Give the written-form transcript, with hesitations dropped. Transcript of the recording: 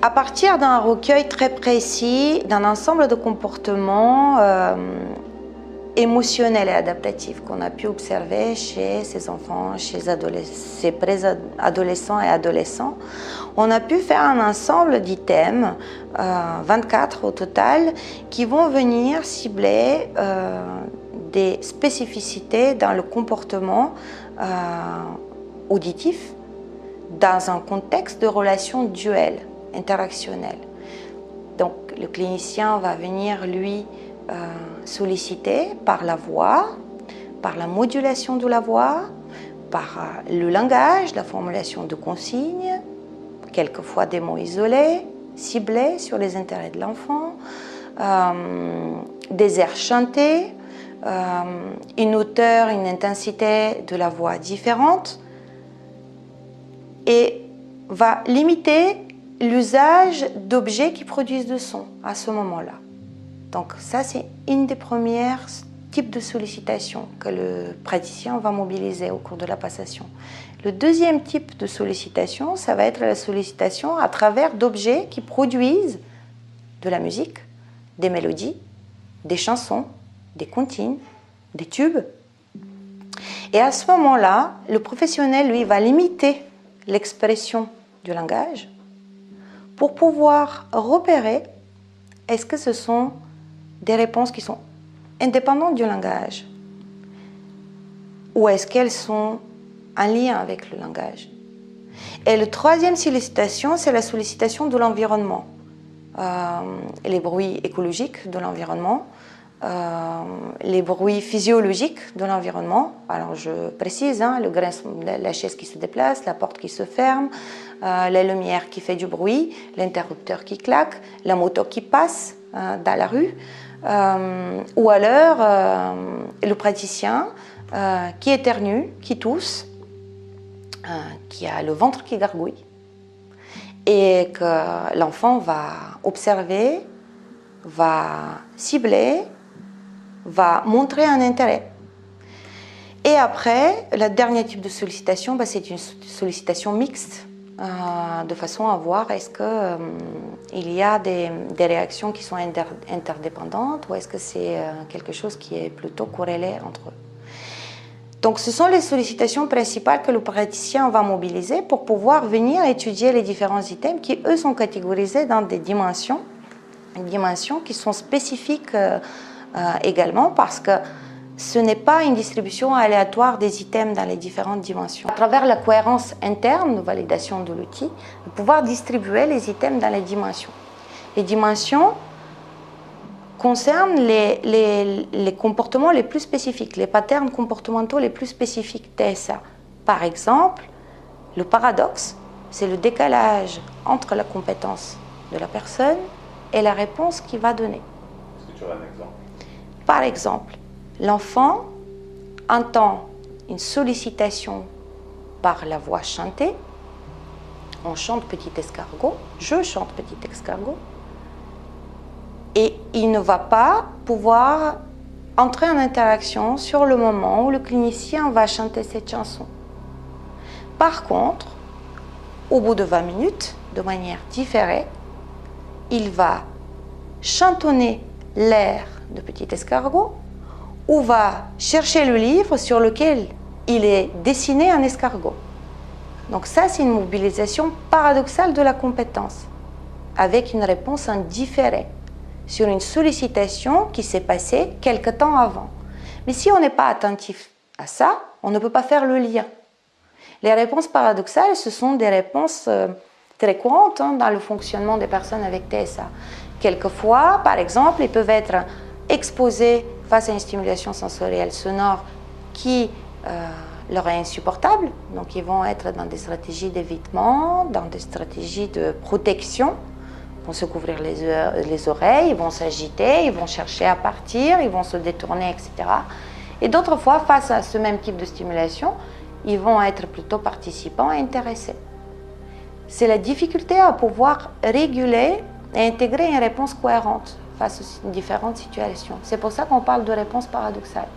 À partir d'un recueil très précis, d'un ensemble de comportements émotionnels et adaptatifs qu'on a pu observer chez ces enfants, chez ces préadolescents et adolescents, on a pu faire un ensemble d'items, 24 au total, qui vont venir cibler des spécificités dans le comportement auditif dans un contexte de relation duelle, interactionnelle. Donc le clinicien va venir lui solliciter par la voix, par la modulation de la voix, par le langage, la formulation de consignes, quelquefois des mots isolés, ciblés sur les intérêts de l'enfant, des airs chantés, une hauteur, une intensité de la voix différente, et va limiter l'usage d'objets qui produisent du son à ce moment-là. Donc ça, c'est une des premières types de sollicitations que le praticien va mobiliser au cours de la passation. Le deuxième type de sollicitation, ça va être la sollicitation à travers d'objets qui produisent de la musique, des mélodies, des chansons, des comptines, des tubes. Et à ce moment-là, le professionnel, lui, va limiter l'expression du langage pour pouvoir repérer est-ce que ce sont des réponses qui sont indépendantes du langage ou est-ce qu'elles sont en lien avec le langage. Et la troisième sollicitation, c'est la sollicitation de l'environnement, les bruits écologiques de l'environnement, les bruits physiologiques de l'environnement. Alors je précise, le grincement, la chaise qui se déplace, la porte qui se ferme, la lumière qui fait du bruit, l'interrupteur qui claque, la moto qui passe dans la rue, ou alors le praticien qui éternue, qui tousse, qui a le ventre qui gargouille, et que l'enfant va observer, va cibler, va montrer un intérêt. Et après, le dernier type de sollicitation, c'est une sollicitation mixte, de façon à voir est-ce qu'il y a des réactions qui sont interdépendantes ou est-ce que c'est quelque chose qui est plutôt corrélé entre eux. Donc ce sont les sollicitations principales que le praticien va mobiliser pour pouvoir venir étudier les différents items qui, eux, sont catégorisés dans des dimensions qui sont spécifiques également parce que ce n'est pas une distribution aléatoire des items dans les différentes dimensions. À travers la cohérence interne de validation de l'outil, de pouvoir distribuer les items dans les dimensions. Les dimensions concernent les comportements les plus spécifiques, les patterns comportementaux les plus spécifiques TSA. Par exemple, le paradoxe, c'est le décalage entre la compétence de la personne et la réponse qu'il va donner. Est-ce que tu aurais un exemple? Par exemple, l'enfant entend une sollicitation par la voix chantée. On chante Petit escargot, je chante Petit escargot. Et il ne va pas pouvoir entrer en interaction sur le moment où le clinicien va chanter cette chanson. Par contre, au bout de 20 minutes, de manière différée, il va chantonner l'air de Petit escargot ou va chercher le livre sur lequel il est dessiné un escargot. Donc ça, c'est une mobilisation paradoxale de la compétence, avec une réponse en différé sur une sollicitation qui s'est passée quelque temps avant. Mais si on n'est pas attentif à ça, on ne peut pas faire le lien. Les réponses paradoxales, ce sont des réponses très courantes dans le fonctionnement des personnes avec TSA. Quelquefois, par exemple, ils peuvent être exposés face à une stimulation sensorielle sonore qui leur est insupportable. Donc, ils vont être dans des stratégies d'évitement, dans des stratégies de protection. Ils vont se couvrir les oreilles, ils vont s'agiter, ils vont chercher à partir, ils vont se détourner, etc. Et d'autres fois, face à ce même type de stimulation, ils vont être plutôt participants et intéressés. C'est la difficulté à pouvoir réguler et intégrer une réponse cohérente face aux différentes situations. C'est pour ça qu'on parle de réponse paradoxale.